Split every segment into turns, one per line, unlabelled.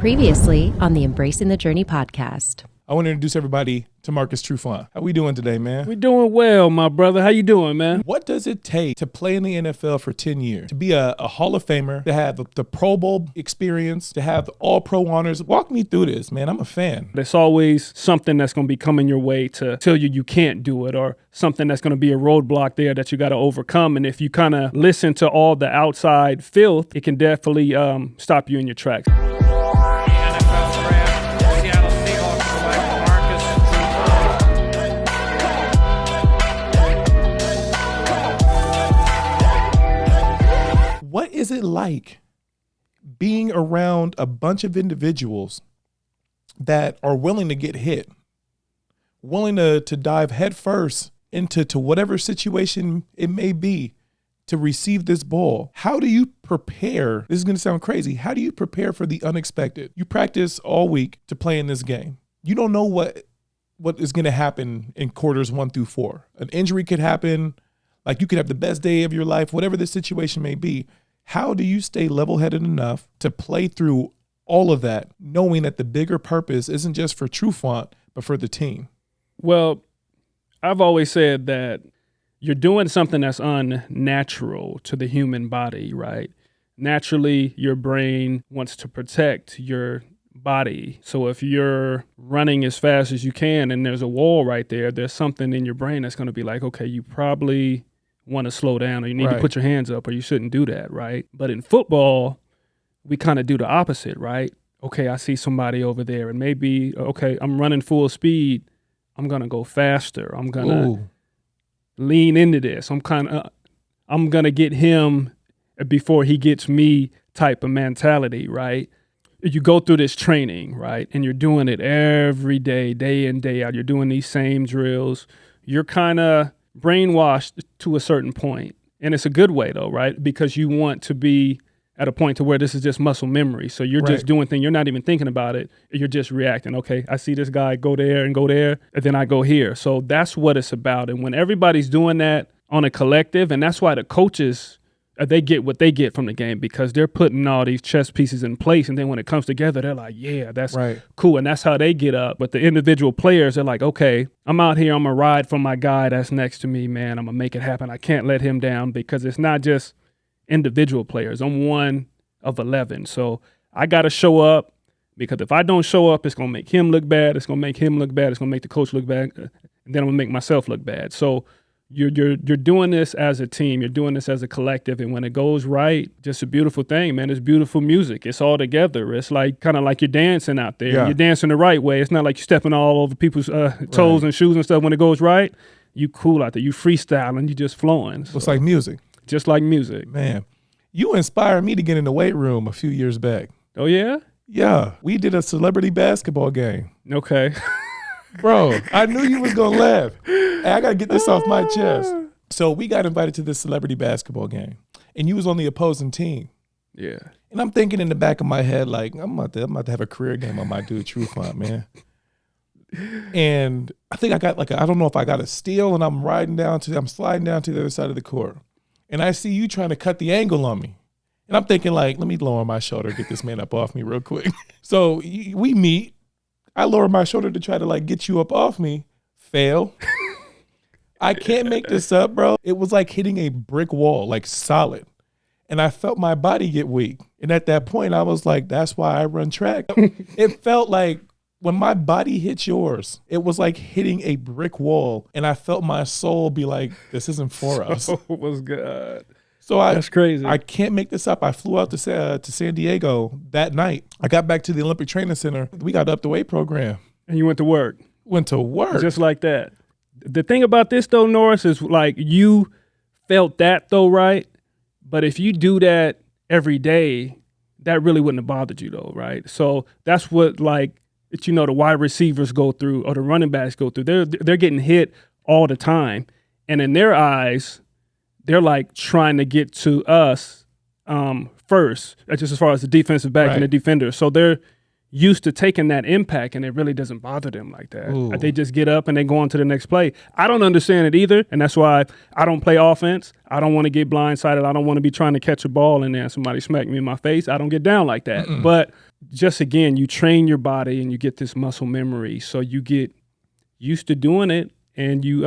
Previously on the Embracing the Journey podcast.
I want to introduce everybody to Marcus Trufant. How we doing today, man?
We're doing well, my brother. How you doing, man?
What does it take to play in the NFL for 10 years? To be a Hall of Famer, to have the Pro Bowl experience, to have the All-Pro honors? Walk me through this, man. I'm a fan.
There's always something that's going to be coming your way to tell you can't do it, or something that's going to be a roadblock there that you got to overcome. And if you kind of listen to all the outside filth, it can definitely stop you in your tracks.
What is it like being around a bunch of individuals that are willing to get hit, willing to dive headfirst into whatever situation it may be to receive this ball? How do you prepare? This is going to sound crazy. How do you prepare for the unexpected? You practice all week to play in this game. You don't know what is going to happen in quarters 1 through 4. An injury could happen. Like, you could have the best day of your life, whatever the situation may be. How do you stay level-headed enough to play through all of that, knowing that the bigger purpose isn't just for Trufant, but for the team?
Well, I've always said that you're doing something that's unnatural to the human body, right? Naturally, your brain wants to protect your body. So if you're running as fast as you can and there's a wall right there, there's something in your brain that's going to be like, okay, you probably want to slow down, or you need to put your hands up, or you shouldn't do that, right? But in football, we kind of do the opposite, right? Okay, I see somebody over there, and maybe, okay, I'm running full speed. I'm going to go faster. I'm going to lean into this. I'm going to get him before he gets me type of mentality, right? You go through this training, right? And you're doing it every day, day in, day out. You're doing these same drills. You're kind of brainwashed to a certain point. And it's a good way, though, right? Because you want to be at a point to where this is just muscle memory. So you're just doing things. You're not even thinking about it. You're just reacting. Okay, I see this guy go there, and then I go here. So that's what it's about. And when everybody's doing that on a collective, and that's why the coaches, they get what they get from the game, because they're putting all these chess pieces in place. And then when it comes together, they're like, yeah, that's cool. And that's how they get up. But the individual players are like, okay, I'm out here. I'm going to ride for my guy that's next to me, man. I'm going to make it happen. I can't let him down, because it's not just individual players. I'm one of 11. So I got to show up, because if I don't show up, it's going to make him look bad. It's going to make him look bad. It's going to make the coach look bad. And then I'm going to make myself look bad. So You're doing this as a team. You're doing this as a collective. And when it goes right, just a beautiful thing, man. It's beautiful music. It's all together. It's like kind of like you're dancing out there. Yeah. You're dancing the right way. It's not like you're stepping all over people's toes and shoes and stuff. When it goes right, you cool out there. You freestyling. You just flowing. So,
it's like music.
Just like music.
Man, you inspired me to get in the weight room a few years back.
Oh, yeah?
Yeah. We did a celebrity basketball game.
Okay.
Bro, I knew you was going to laugh. Hey, I got to get this off my chest. So we got invited to this celebrity basketball game, and you was on the opposing team.
Yeah.
And I'm thinking in the back of my head, like, I'm about to have a career game on my dude Trufant, man. And I think I got I don't know if I got a steal, and I'm sliding down to the other side of the court. And I see you trying to cut the angle on me. And I'm thinking, like, let me lower my shoulder, get this man up off me real quick. So we meet. I lower my shoulder to try to, get you up off me. Fail. I can't make this up, bro. It was like hitting a brick wall, solid. And I felt my body get weak. And at that point, I was like, that's why I run track. It felt like when my body hits yours, it was like hitting a brick wall. And I felt my soul be like, this isn't for us.
It was good.
So
that's crazy.
I can't make this up. I flew out to San Diego that night. I got back to the Olympic Training Center. We got up the weight program.
And you went to work.
Went to work.
Just like that. The thing about this, though, Norris, is you felt that, though, right? But if you do that every day, that really wouldn't have bothered you, though, right? So that's what, the wide receivers go through, or the running backs go through. They're getting hit all the time. And in their eyes, they're trying to get to us first, just as far as the defensive back and the defender. So they're used to taking that impact, and it really doesn't bother them like that. Ooh. They just get up and they go on to the next play. I don't understand it either, and that's why I don't play offense. I don't want to get blindsided. I don't want to be trying to catch a ball and then somebody smack me in my face. I don't get down like that. Mm-mm. But just again, you train your body and you get this muscle memory. So you get used to doing it and you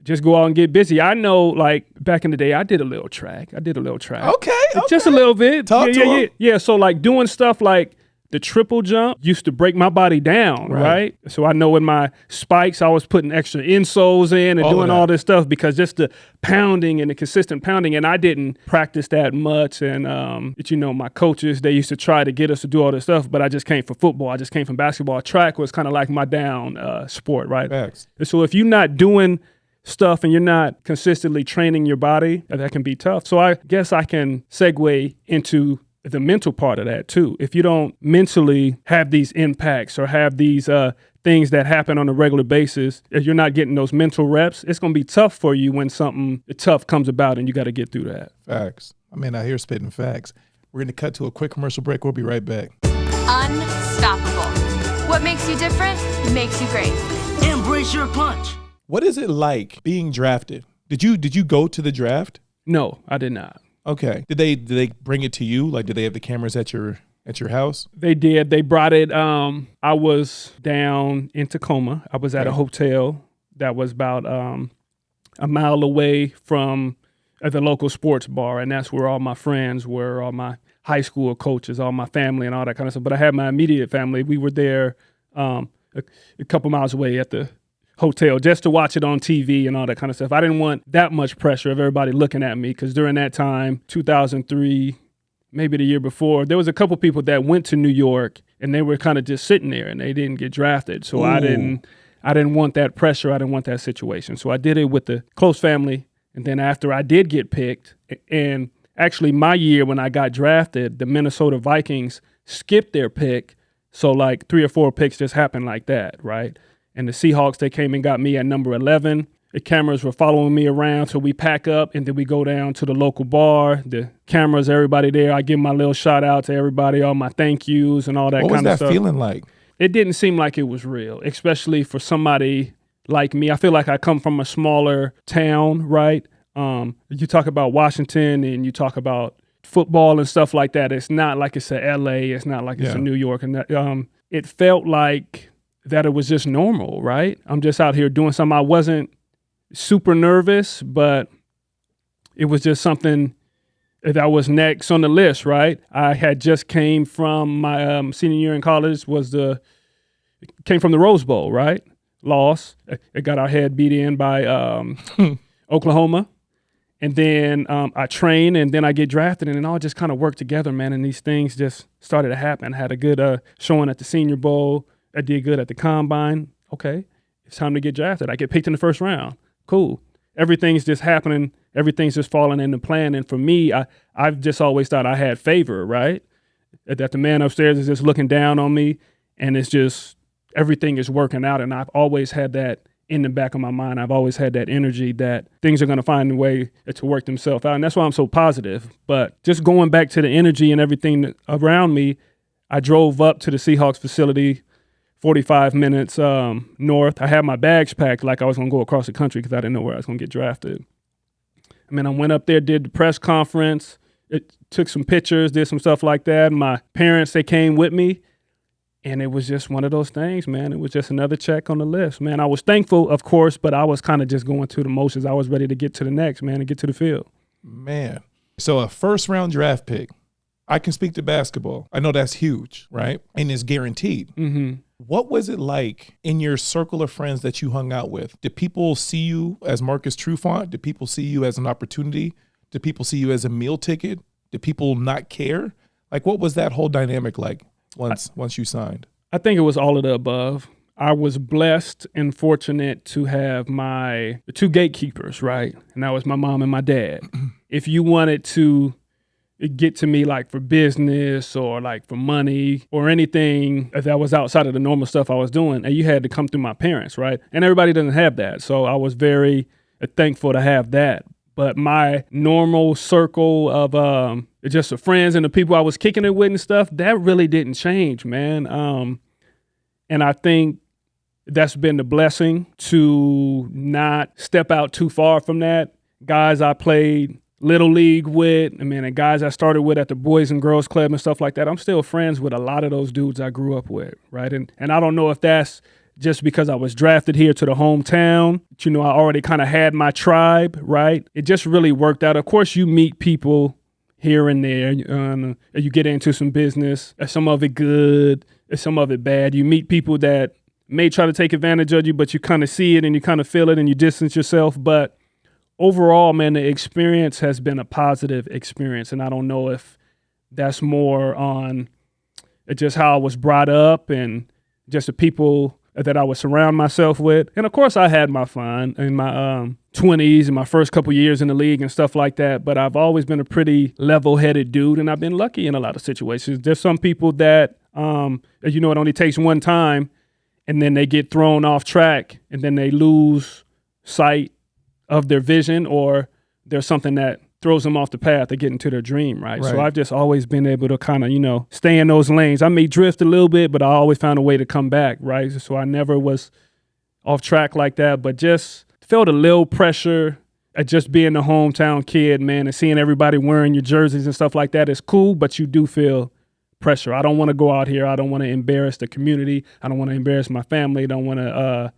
just go out and get busy. I know, like back in the day, I did a little track.
Okay.
Just a little bit.
Talk to him.
Yeah. So like doing stuff like the triple jump used to break my body down, right? So I know in my spikes, I was putting extra insoles in and doing all this stuff because just the pounding and the consistent pounding. And I didn't practice that much. And, my coaches, they used to try to get us to do all this stuff, but I just came from football. I just came from basketball. Track was kind of like my down sport, right?
Facts.
So if you're not doing stuff and you're not consistently training your body, that can be tough. So I guess I can segue into the mental part of that too. If you don't mentally have these impacts or have these things that happen on a regular basis, if you're not getting those mental reps, it's going to be tough for you when something tough comes about and you got to get through that.
Facts. I mean, I hear spitting facts. We're going to cut to a quick commercial break. We'll be right back.
Unstoppable. What makes you different makes you great.
Embrace your punch.
What is it like being drafted? Did you go to the draft?
No, I did not.
Okay. Did they bring it to you? Like, did they have the cameras at your house?
They did. They brought it. I was down in Tacoma. I was at a hotel that was about a mile away from the local sports bar, and that's where all my friends were, all my high school coaches, all my family, and all that kind of stuff. But I had my immediate family. We were there a couple miles away at the hotel just to watch it on TV and all that kind of stuff. I didn't want that much pressure of everybody looking at me because during that time, 2003, maybe the year before, there was a couple people that went to New York and they were kind of just sitting there and they didn't get drafted. So I didn't want that pressure. I didn't want that situation. So I did it with the close family. And then after I did get picked, and actually my year when I got drafted, the Minnesota Vikings skipped their pick. So like 3 or 4 picks just happened like that, right? And the Seahawks, they came and got me at number 11. The cameras were following me around, so we pack up and then we go down to the local bar. The cameras, everybody there. I give my little shout out to everybody, all my thank yous and all that kind of stuff.
What was that feeling like?
It didn't seem like it was real, especially for somebody like me. I feel like I come from a smaller town, right? You talk about Washington and you talk about football and stuff like that. It's not like it's a LA. It's not like it's a New York. And that, it felt like that it was just normal, right? I'm just out here doing something. I wasn't super nervous, but it was just something that was next on the list, right? I had just came from my senior year in college, came from the Rose Bowl, right? Lost. It got our head beat in by Oklahoma. And then I train and then I get drafted and it all just kind of worked together, man. And these things just started to happen. I had a good showing at the Senior Bowl. I did good at the combine. Okay, it's time to get drafted. I get picked in the first round. Cool. Everything's just happening. Everything's just falling into plan. And for me, I've just always thought I had favor, right? That the man upstairs is just looking down on me and it's just everything is working out. And I've always had that in the back of my mind. I've always had that energy that things are going to find a way to work themselves out. And that's why I'm so positive. But just going back to the energy and everything around me, I drove up to the Seahawks facility 45 minutes north. I had my bags packed like I was going to go across the country because I didn't know where I was going to get drafted. I mean, I went up there, did the press conference, took some pictures, did some stuff like that. My parents, they came with me, and it was just one of those things, man. It was just another check on the list, man. I was thankful, of course, but I was kind of just going through the motions. I was ready to get to the next, man, and get to the field.
Man. So a first-round draft pick. I can speak to basketball. I know that's huge, right? And it's guaranteed.
Mm-hmm.
What was it like in your circle of friends that you hung out with? Did people see you as Marcus Trufant? Did people see you as an opportunity? Did people see you as a meal ticket? Did people not care? Like, what was that whole dynamic like once you signed?
I think it was all of the above. I was blessed and fortunate to have my 2 gatekeepers, right? And that was my mom and my dad. If you wanted to get to me like for business or like for money or anything that was outside of the normal stuff I was doing, and you had to come through my parents, right? And everybody doesn't have that. So I was very thankful to have that. But my normal circle of just the friends and the people I was kicking it with and stuff, that really didn't change, man. And I think that's been the blessing to not step out too far from that. Guys I played Little League with, and guys I started with at the Boys and Girls Club and stuff like that. I'm still friends with a lot of those dudes I grew up with, right? And I don't know if that's just because I was drafted here to the hometown. I already kind of had my tribe, right? It just really worked out. Of course, you meet people here and there. You get into some business, some of it good, some of it bad. You meet people that may try to take advantage of you, but you kind of see it and you kind of feel it and you distance yourself. But overall, man, the experience has been a positive experience. And I don't know if that's more on just how I was brought up and just the people that I would surround myself with. And of course, I had my fun in my 20s and my first couple years in the league and stuff like that. But I've always been a pretty level-headed dude, and I've been lucky in a lot of situations. There's some people that, it only takes one time, and then they get thrown off track, and then they lose sight of their vision, or there's something that throws them off the path to get into their dream, right? So I've just always been able to kind of, stay in those lanes. I may drift a little bit, but I always found a way to come back, right? So I never was off track like that, but just felt a little pressure at just being the hometown kid, man, and seeing everybody wearing your jerseys and stuff like that is cool, but you do feel pressure. I don't want to go out here. I don't want to embarrass the community. I don't want to embarrass my family. I don't want to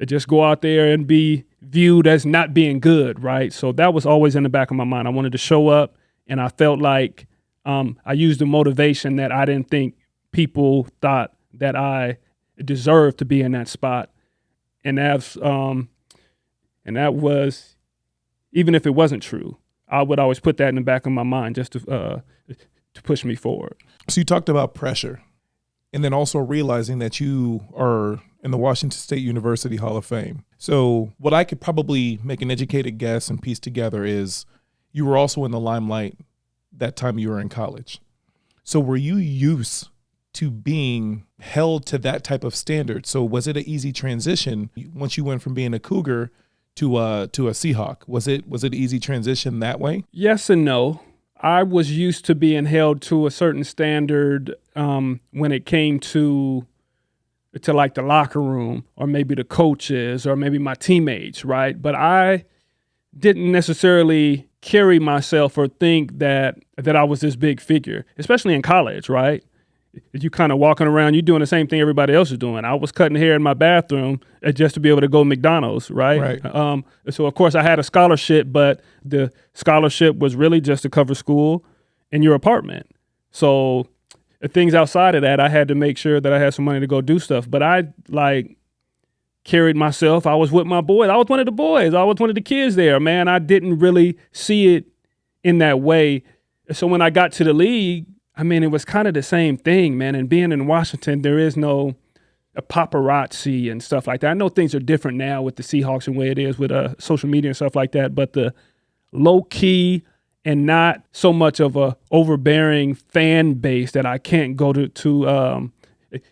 just go out there and be viewed as not being good, right? So that was always in the back of my mind. I wanted to show up, and I felt like I used the motivation that I didn't think people thought that I deserved to be in that spot. And that was, even if it wasn't true, I would always put that in the back of my mind just to push me forward.
So you talked about pressure, and then also realizing that you are in the Washington State University Hall of Fame. So what I could probably make an educated guess and piece together is you were also in the limelight that time you were in college. So were you used to being held to that type of standard? So was it an easy transition once you went from being a Cougar to a Seahawk? Was it an easy transition that way?
Yes and no. I was used to being held to a certain standard when it came to like the locker room, or maybe the coaches, or maybe my teammates, right? But I didn't necessarily carry myself or think that I was this big figure, especially in college, right? You kind of walking around, you doing the same thing everybody else is doing. I was cutting hair in my bathroom just to be able to go to McDonald's, right? So, of course, I had a scholarship, but the scholarship was really just to cover school and your apartment. So things outside of that, I had to make sure that I had some money to go do stuff. But I, carried myself. I was with my boys. I was one of the boys. I was one of the kids there, man. I didn't really see it in that way. So when I got to the league, it was kind of the same thing, man. And being in Washington, there is no paparazzi and stuff like that. I know things are different now with the Seahawks and the way it is with social media and stuff like that, but the low-key and not so much of a overbearing fan base that I can't go to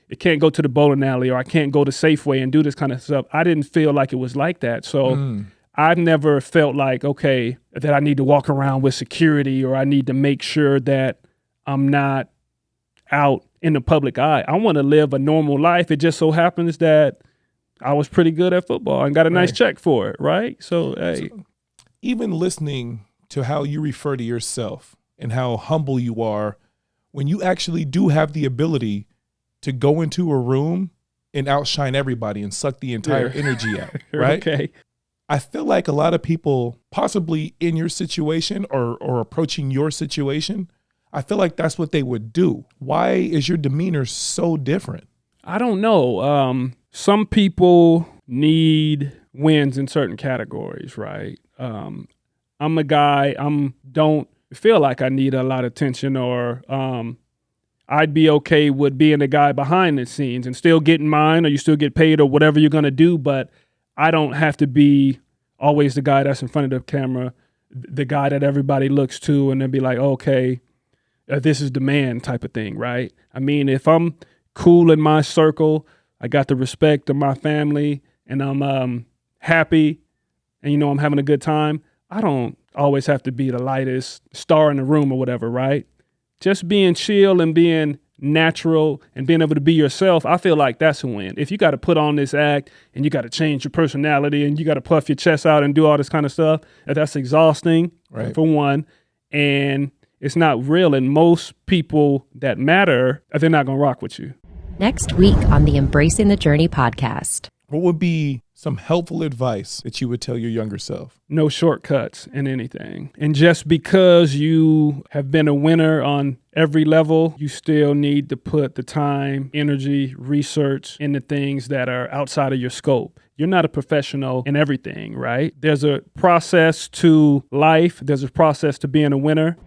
it can't go to the bowling alley, or I can't go to Safeway and do this kind of stuff. I didn't feel like it was like that. So I've never felt like, okay, that I need to walk around with security, or I need to make sure that I'm not out in the public eye. I want to live a normal life. It just so happens that I was pretty good at football and got a nice check for it, right? So, hey.
So, even listening to how you refer to yourself and how humble you are, when you actually do have the ability to go into a room and outshine everybody and suck the entire energy out, right?
Okay.
I feel like a lot of people possibly in your situation or approaching your situation, I feel like that's what they would do. Why is your demeanor so different?
I don't know. Some people need wins in certain categories, right? I'm a guy, don't feel like I need a lot of attention, or I'd be okay with being the guy behind the scenes and still getting mine, or you still get paid, or whatever you're going to do. But I don't have to be always the guy that's in front of the camera, the guy that everybody looks to and then be like, okay, this is the man type of thing, right? If I'm cool in my circle, I got the respect of my family, and I'm happy, and I'm having a good time, I don't always have to be the lightest star in the room or whatever, right? Just being chill and being natural and being able to be yourself, I feel like that's a win. If you got to put on this act and you got to change your personality and you got to puff your chest out and do all this kind of stuff, that's exhausting,
Right.
for one. And it's not real. And most people that matter, they're not going to rock with you.
Next week on the Embracing the Journey podcast.
What would be some helpful advice that you would tell your younger self?
No shortcuts in anything. And just because you have been a winner on every level, you still need to put the time, energy, research into things that are outside of your scope. You're not a professional in everything, right? There's a process to life. There's a process to being a winner.